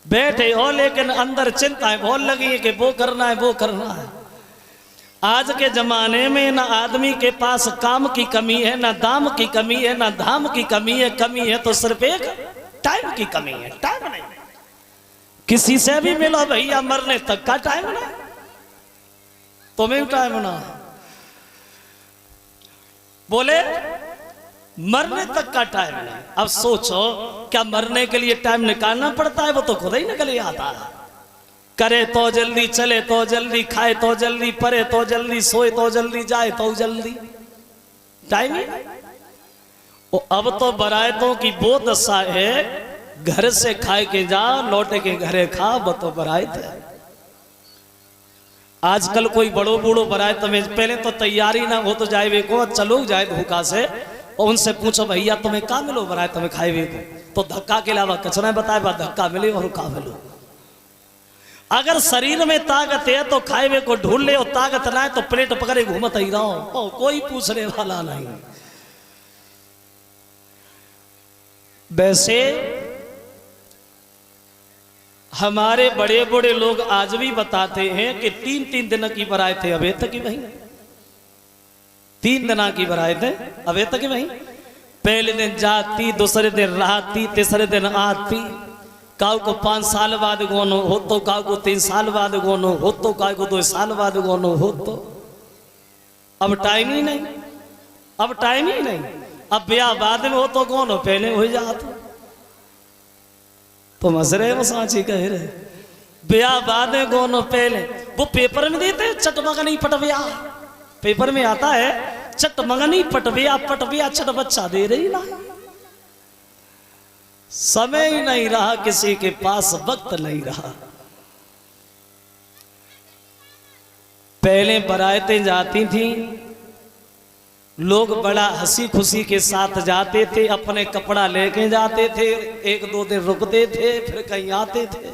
बैठे हो लेकिन अंदर चिंताएं बहुत लगी है कि वो करना है वो करना है। आज के जमाने में ना आदमी के पास काम की कमी है, ना दाम की कमी है, ना धाम की कमी है तो सिर्फ एक टाइम की कमी है। टाइम नहीं, किसी से भी मिलो भैया मरने तक का टाइम नहीं, तुम्हें टाइम ना बोले मरने तक का टाइम नहीं। अब सोचो क्या मरने के लिए टाइम निकालना पड़ता है? वो तो खुद ही निकल आता है। करे तो जल्दी, चले तो जल्दी, खाए तो जल्दी, पढ़े तो जल्दी, सोए तो जल्दी, जाए तो जल्दी, टाइम ही नहीं। अब तो बरायतों की वो दशा है, घर से खाए के जा लौटे के घरे खा, वो तो बरायत है। आजकल कोई बड़ो बूढ़ो बरायत में पहले तो तैयारी ना हो तो जाए वे को चलो जाए धोखा से और उनसे पूछो भैया तुम्हें का मिलो बरायत में खाए वे को, तो धक्का के अलावा कुछ ना बताए बा धक्का मिले और का मिलो। अगर शरीर में ताकत है तो खाए वे को ढूंढ ले, और ताकत ना है तो प्लेट पकड़े घूमत ही रहो, कोई पूछने वाला नहीं। वैसे हमारे बड़े बड़े लोग आज भी बताते हैं कि 3-3 दिन की बरायत है अभी तक ही वही, 3 दिन की बरायत है अभी तक ही वही। पहले दिन जाती, दूसरे दिन रहती, तीसरे दिन आती। काऊ को 5 साल बाद गोनो हो तो, काऊ को 3 साल बाद गोनो हो तो, काऊ को 2 साल बाद गोनो हो तो। अब टाइम ही नहीं, अब टाइम ही नहीं। अब ब्याह बाद में हो तो गोनो पहले हो जाता। तो मजरे वो सांची कह रहे ब्याह बाद में गोनो पहले। वो पेपर में देते चटमगनी पटबिया, पेपर में आता है चटमगनी पटबिया, पटबिया चट बच्चा दे रही ना। समय ही नहीं रहा किसी के पास, वक्त नहीं रहा। पहले बरायतें जाती थी, लोग बड़ा हंसी खुशी के साथ जाते थे, अपने कपड़ा लेके जाते थे, 1-2 दिन रुकते थे, फिर कहीं आते थे।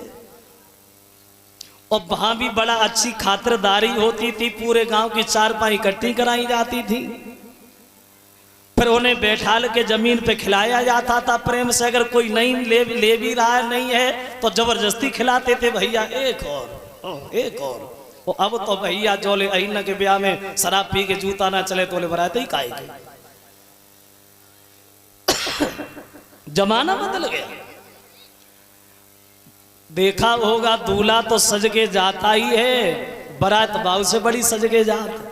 और वहां भी बड़ा अच्छी खातिरदारी होती थी, पूरे गांव की 4-5 इकट्ठी कराई जाती थी। फिर उन्हें बैठाल के जमीन पे खिलाया जाता था प्रेम से। अगर कोई नहीं ले भी रहा है नहीं है तो जबरदस्ती खिलाते थे, भैया एक और एक और। अब तो भैया जोले अहिना के ब्याह में शराब पी के जूता ना चले तो ले बराते ही खाएगी। जमाना बदल गया। देखा होगा दूल्हा तो सज के जाता ही है, बारात बाऊ से बड़ी सज के जाता।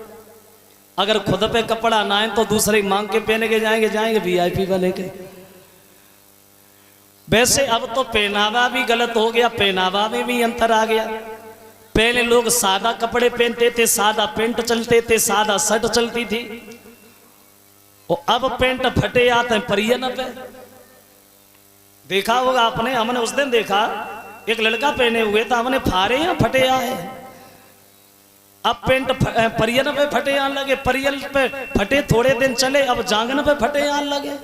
अगर खुद पे कपड़ा ना है तो दूसरे मांग के पहने के जाएंगे वीआईपी बने के। वैसे अब तो पहनावा भी गलत हो गया, पहनावा में भी अंतर आ गया। पहले लोग सादा कपड़े पहनते थे, सादा पेंट चलते थे, सादा शर्ट चलती थी। और अब पेंट फटे आते हैं परियन पे। देखा होगा आपने, हमने उस दिन देखा एक लड़का पहने हुए था, हमने फारे या फटे आए। अब पेंट परियन पे फटे आने लगे, परियन पे फटे थोड़े दिन चले, अब जांगन पे फटे आने लगे।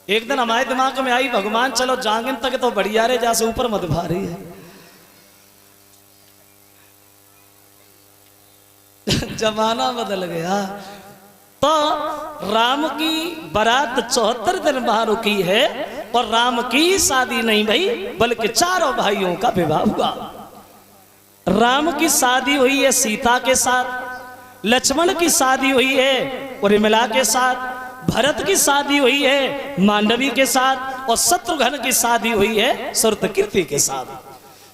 एक दिन हमारे दिमाग में आई भगवान चलो जांगन तक तो बढ़िया रे, जैसे ऊपर मत भारी है। जमाना बदल गया। तो राम की बारात 74 दिन वहां रुकी है, और राम की शादी नहीं भाई बल्कि 4 भाइयों का विवाह हुआ। राम की शादी हुई है सीता के साथ, लक्ष्मण की शादी हुई है उर्मिला के साथ, भरत की शादी हुई है मांडवी के साथ, और शत्रुघ्न की शादी हुई है सुरतकीर्ति के साथ।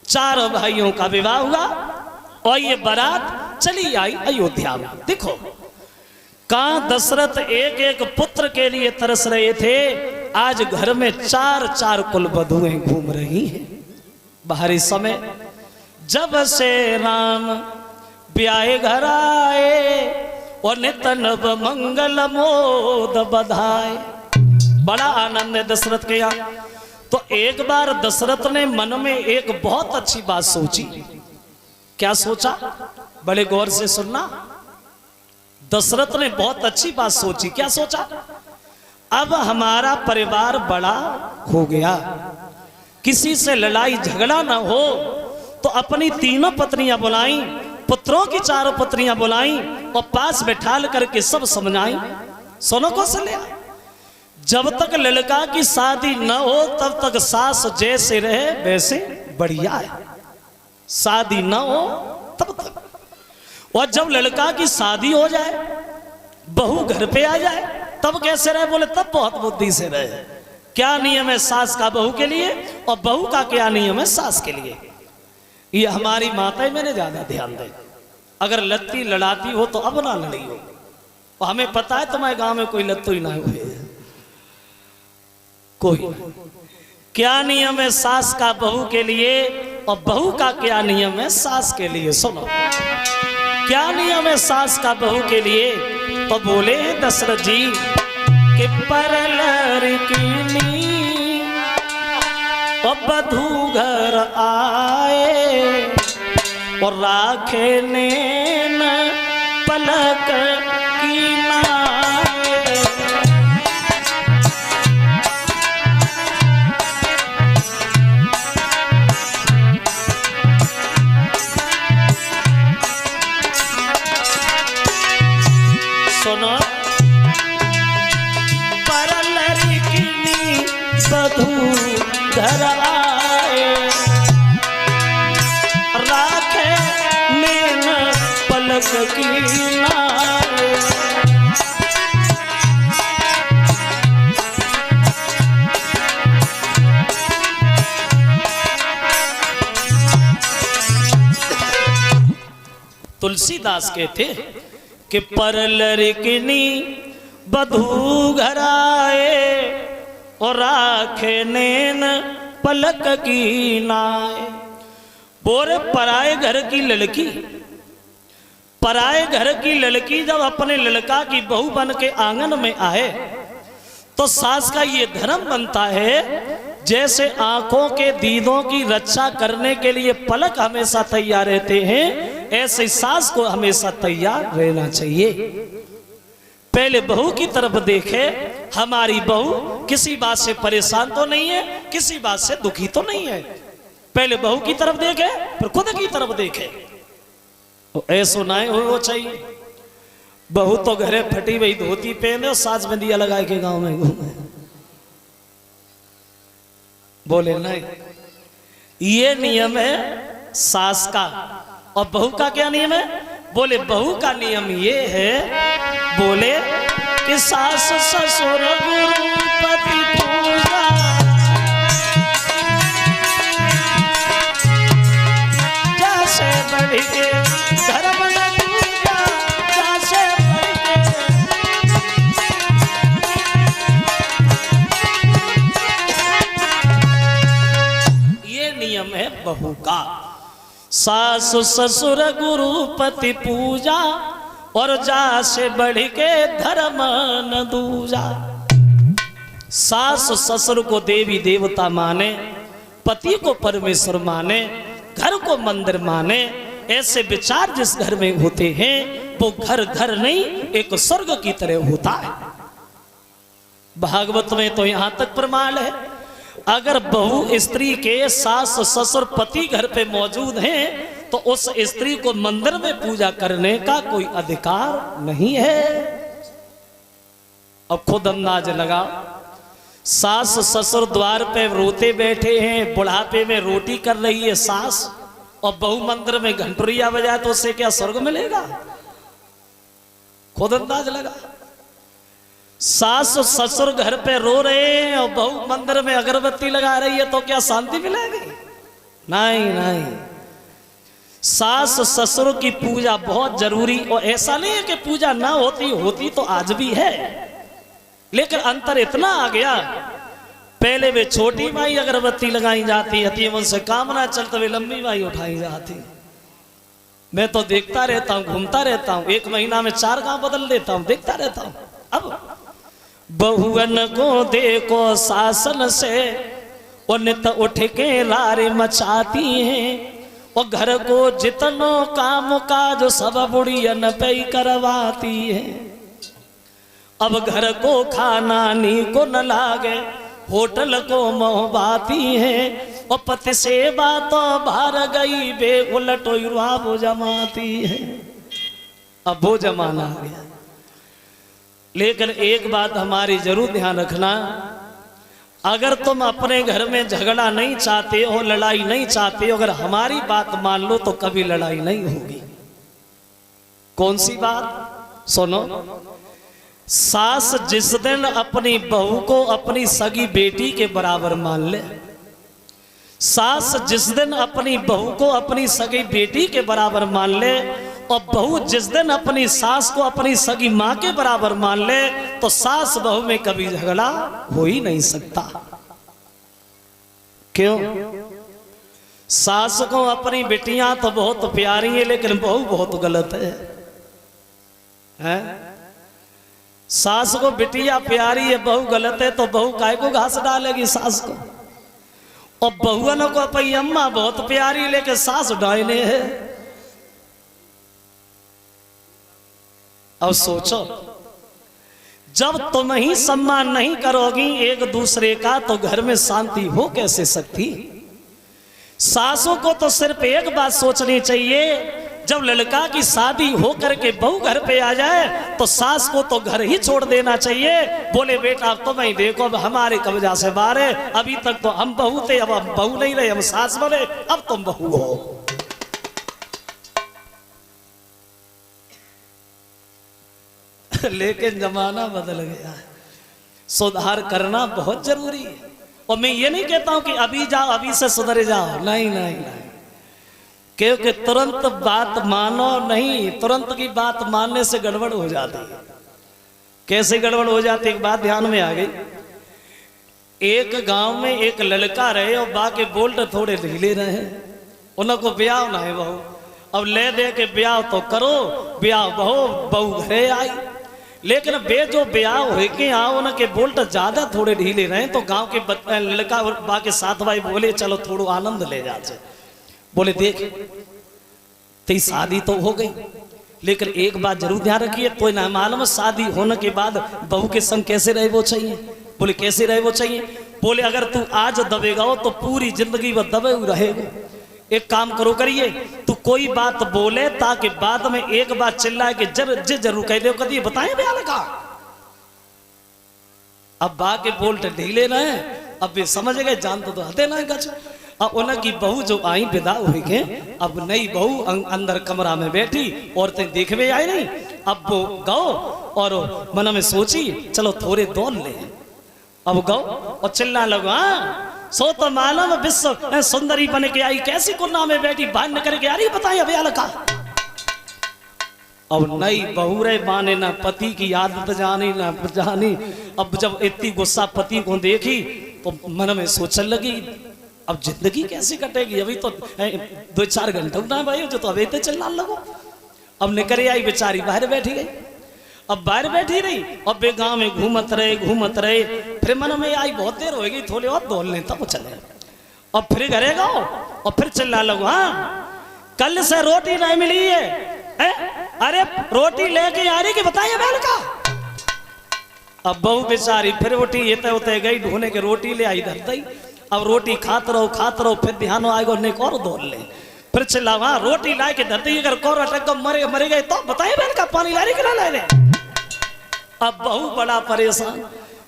4 भाइयों का विवाह हुआ और ये बारात चली आई अयोध्या में। देखो कहां दशरथ एक एक पुत्र के लिए तरस रहे थे, आज घर में 4-4 कुलवधुएं घूम रही हैं। बाहरी समय जब से राम ब्याहे घर आए, और नित नव मंगल मोद बधाए। बड़ा आनंद है दशरथ के यहाँ। तो एक बार दशरथ ने मन में एक बहुत अच्छी बात सोची। क्या सोचा? बड़े गौर से सुनना। दशरथ ने बहुत अच्छी बात सोची। क्या सोचा? अब हमारा परिवार बड़ा हो गया, किसी से लड़ाई झगड़ा ना हो, तो अपनी 3 पत्नियां बुलाई, पुत्रों की 4 पत्नियां बुलाई, और पास बैठाल करके सब समझाई। सुनो कौशल्या, जब तक लड़का की शादी न हो तब तक सास जैसे रहे वैसे बढ़िया है, शादी ना हो तब तक। और जब लड़का की शादी हो जाए, बहू घर पे आ जाए, तब कैसे रहे? बोले तब बहुत बुद्धि से रहे। क्या नियम है सास का बहू के लिए और बहू का क्या नियम है सास के लिए? ये हमारी माताएं मैंने ज्यादा ध्यान दे। अगर लत्ती लड़ाती हो तो अब ना लड़ी हो। और हमें पता है तुम्हारे गांव में कोई लत्तू ही ना हुए, कोई। क्या नियम है सास का बहू के लिए और बहू का क्या नियम है सास के लिए? सुनो, क्या नियम है सास का बहू के लिए? तो बोले दशरथ जी कि परलर की और बधू घर आए और राखे नैन पलक की नाए। सुनो, परलर की बधू घर आए राखे नैन पलक की नाए। तुलसीदास कहते कि परलर किनी बधू घर आए और राखे नैन पलक की नाए। बोरे पराए घर की लड़की, पराए घर की लड़की जब अपने लड़का की बहू बन के आंगन में आए तो सास का ये धर्म बनता है, जैसे आंखों के दीदों की रक्षा करने के लिए पलक हमेशा तैयार रहते हैं, ऐसे सास को हमेशा तैयार रहना चाहिए। पहले बहू की तरफ देखे, हमारी बहू किसी बात से परेशान तो नहीं है, किसी बात से दुखी तो नहीं है। पहले बहू की तरफ देखे फिर खुद की तरफ देखे। तो ऐसा ना हो चाहिए। बहू तो घरे फटी हुई धोती पहने और सास में दिया लगा के गांव में घूमे। बोले नहीं, ये नियम है सास का। और बहू का क्या नियम है? बोले बहू का नियम ये है, बोले कि सास ससुर गुरु पति पूजा जैसे बढ़ के धर्म न पूजा जैसे बढ़ के। ये नियम है बहू का। सास ससुर गुरु पति पूजा और जा से बढ़ के धर्म न दूजा। सास ससुर को देवी देवता माने, पति को परमेश्वर माने, घर को मंदिर माने। ऐसे विचार जिस घर में होते हैं वो घर घर नहीं, एक स्वर्ग की तरह होता है। भागवत में तो यहां तक प्रमाण है, अगर बहू स्त्री के सास ससुर पति घर पे मौजूद हैं तो उस स्त्री को मंदिर में पूजा करने का कोई अधिकार नहीं है। अब खुद अंदाज लगा, सास ससुर द्वार पे रोते बैठे हैं, बुढ़ापे में रोटी कर रही है सास, और बहू मंदिर में घंटुरिया बजाए तो उससे क्या स्वर्ग मिलेगा? खुद अंदाज लगा। सास ससुर घर पे रो रहे हैं और बहू मंदिर में अगरबत्ती लगा रही है तो क्या शांति मिलेगी? नहीं नहीं। सास ससुर की पूजा बहुत जरूरी, और ऐसा नहीं है कि पूजा ना होती, होती तो आज भी है, लेकिन अंतर इतना आ गया, पहले वे छोटी माई अगरबत्ती लगाई जाती है, उनसे काम ना चलते वे लंबी माई उठाई जाती। मैं तो देखता रहता हूँ, घूमता रहता हूँ, एक महीना में 4 गांव बदल देता हूँ, देखता रहता हूँ। अब बहुअन को देखो शासन से नित उठ के लारे मचाती हैं, और घर को जितनो काम काज सब बुढ़ियन पे करवाती है। अब घर को खाना नी को न लागे, होटल को मोहबाती है, और पति से बातों भार गई बे उलटो वो जमाती है। अब वो जमाना आ गया। लेकिन एक बात हमारी जरूर ध्यान रखना, अगर तुम अपने घर में झगड़ा नहीं चाहते हो, लड़ाई नहीं चाहते हो, अगर हमारी बात मान लो तो कभी लड़ाई नहीं होगी। कौन सी बात? सुनो। सास जिस दिन अपनी बहू को अपनी सगी बेटी के बराबर मान ले, सास जिस दिन अपनी बहू को अपनी सगी बेटी के बराबर मान ले, और बहू जिस दिन अपनी सास को अपनी सगी मां के बराबर मान ले, तो सास बहू में कभी झगड़ा हो ही नहीं सकता। क्यों? सास को अपनी बेटियां तो बहुत प्यारी है, लेकिन बहू बहुत गलत है? सास को बिटिया प्यारी है, बहू गलत है, तो बहू काय को घास डालेगी सास को? और बहुअन को अपनी अम्मा बहुत प्यारी, लेकिन सास डायने है। अब सोचो, जब तुम ही सम्मान नहीं करोगी एक दूसरे का, तो घर में शांति हो कैसे सकती? सासों को तो सिर्फ एक बात सोचनी चाहिए, जब लड़का की शादी हो करके बहू घर पे आ जाए तो सास को तो घर ही छोड़ देना चाहिए। बोले बेटा अब तुम ही देखो, अब हमारे कब्जा से बाहर है, अभी तक तो हम बहू थे, अब हम बहू नहीं रहे, हम सास बने, अब तुम बहू हो। लेकिन जमाना बदल गया है, सुधार करना बहुत जरूरी है। और मैं ये नहीं कहता हूं कि अभी जाओ अभी से सुधर जाओ, नहीं नहीं नहीं, क्योंकि तुरंत बात मानो नहीं, तुरंत की बात मानने से गड़बड़ हो जाती है। कैसे गड़बड़ हो जाती? एक बात ध्यान में आ गई। एक गांव में एक लड़का रहे और बाकी बोल्ट थोड़े ढीले रहे, उनको ब्याह ना है बहू, अब ले दे के ब्याह तो करो, ब्याह बहू घरे आई, लेकिन बे जो ब्याह हो के आओ उनके बोल्ट ज्यादा थोड़े ढीले रहे, तो गांव के लड़का और बाकी साथ भाई बोले चलो थोड़ो आनंद ले जाते। बोले देख तेरी शादी तो हो गई, लेकिन एक बात जरूर ध्यान रखिए, तो ना मालूम शादी होने के बाद बहू के संग कैसे रहे वो चाहिए। बोले कैसे रहे वो चाहिए? बोले अगर तू आज दबेगा तो पूरी जिंदगी वो दबे रहेगा। एक काम करो करिए, तू कोई बात बोले ताकि बाद में एक बात चिल्लाए कि जरूर कह दे, कभी बताए ब्याह लगा। अब बाकी बोल्ट ढीले रहे, अब वे समझ गए जान तो हते ना गच। अब उनकी बहू जो आई विदा हुई के, अब नई बहू अंदर कमरा में बैठी, औरतें देखने आई नहीं, अब वो गौ और मन में सोची चलो थोड़े दौड़ ले। अब गौ और चिल्ला लगा, सो तो मालूम विश्व सुंदरी बन के आई, कैसी कुन्ना में बैठी बाहर निकल के आ रही, बताइए अभी लगा। अब नई बहू रे माने ना पति की आदत जानी ना जानी, अब जब इतनी गुस्सा पति को देखी तो मन में सोचने लगी अब जिंदगी कैसे कटेगी, अभी तो 2-4 घंटे ना भाई जो, तो अभी तो चिल्ला लगो। अब निकल आई बेचारी, बाहर बैठी गई। अब बाहर बैठी रही, अब बे गांव में घूमत रहे, फिर मन में आई बहुत देर हो गई, थोड़े और दौड़ लें तब चले। अब फिर घरे गो और फिर चिल्ला लगो, हाँ कल से रोटी नहीं मिली है, अरे रोटी लेके आ रही कि बताइए बैल का। अब बहू बेचारी फिर उठी, ये उते गई ढूंढने के रोटी ले आई धरते ही। अब रोटी खात रहो, फिर ध्यान आएगा और दौड़ ले, फिर चिल्ला वहां रोटी ला के धरते ही, अगर कौर अटक मरे गए तो बताइए बैल का पानी ला रही कि ना ला रहे। अब बहू बड़ा परेशान,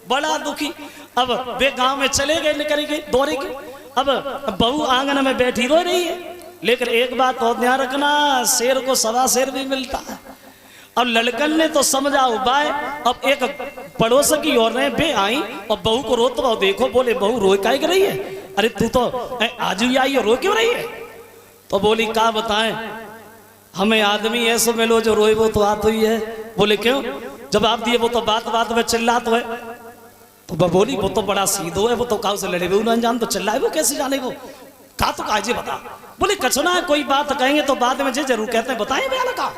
बड़ा दुखी, अब वे गांव में चले गए, निकल गए दौड़े के। अब बहू आंगन में बैठी रो रही है, लेकिन एक बात और ध्यान रखना, शेर को सवा शेर भी मिलता है। अब लड़कन ने तो समझा उपाय, अब एक पड़ोस की ओर ने बे आई और बहू को रोते हुए देखो, बोले बहू रोए काहे कर रही है, अरे तू तो आज ही आई है, रो क्यों रही है? तो बोली क्या बताएं, हमें आदमी ऐसे मिलो जो रोए वो तो आत हुई है। बोले क्यों? जब आप दिए वो तो बात में चिल्लात हुए। तो बोली वो तो बड़ा सीधो है, वो तो काउ से लड़े हुए ना जान, तो चिल्लाए वो कैसे जाने, वो का तो काजे बता। बोले कचना है, कोई बात कहेंगे तो बाद में जे जरूर कहते हैं बताएं ब्याल का।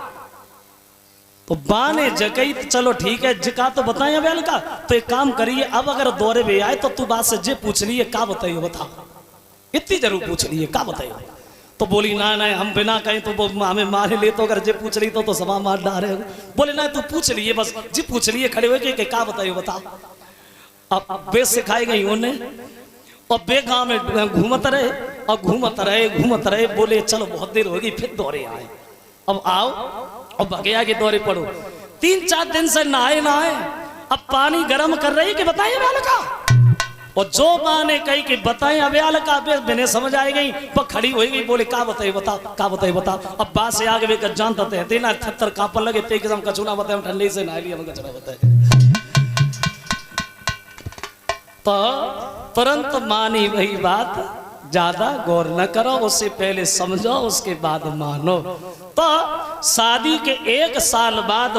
तो बाने जगई चलो ठीक है जिका तो बताएं ब्याल का। तो एक काम करिए, अब अगर दौरे में आए तो तू बात से जे पूछ लिए का बताइए, बता इतनी जरूर पूछ लिए का बताइए। तो बोली ना हम बिना कहीं तो हमें मारे ले, तो अगर जे पूछ ली तो सभा मार डाले। बोले ना तू पूछ लिए, बस जी पूछ लिए खड़े हुए कि क्या बताइए बता। अब बे सिखाई गई उन्हें, और बे गांव में घूमत रहे। बोले चलो बहुत देर हो गई, फिर दौरे आए, अब आओ और बगैया के दौरे पड़ो। 3-4 दिन से नहाए, अब पानी गर्म कर रही कि बताइए वाला का। और जो माँ ने कही कि बताएं अब्याल का मैंने समझ आई गई पर खड़ी हो गई बोले का बताए बताओ का बताए बताओ। अब बात से आगे वे जानता थे तेना थत्तर कांपन लगे ते किस्म कचूना बताए ठंडे से नहा लिया कचरा बताए। तो तुरंत मानी वही बात, ज्यादा गौर न करो, उससे पहले समझो उसके बाद मानो। तो शादी के 1 साल बाद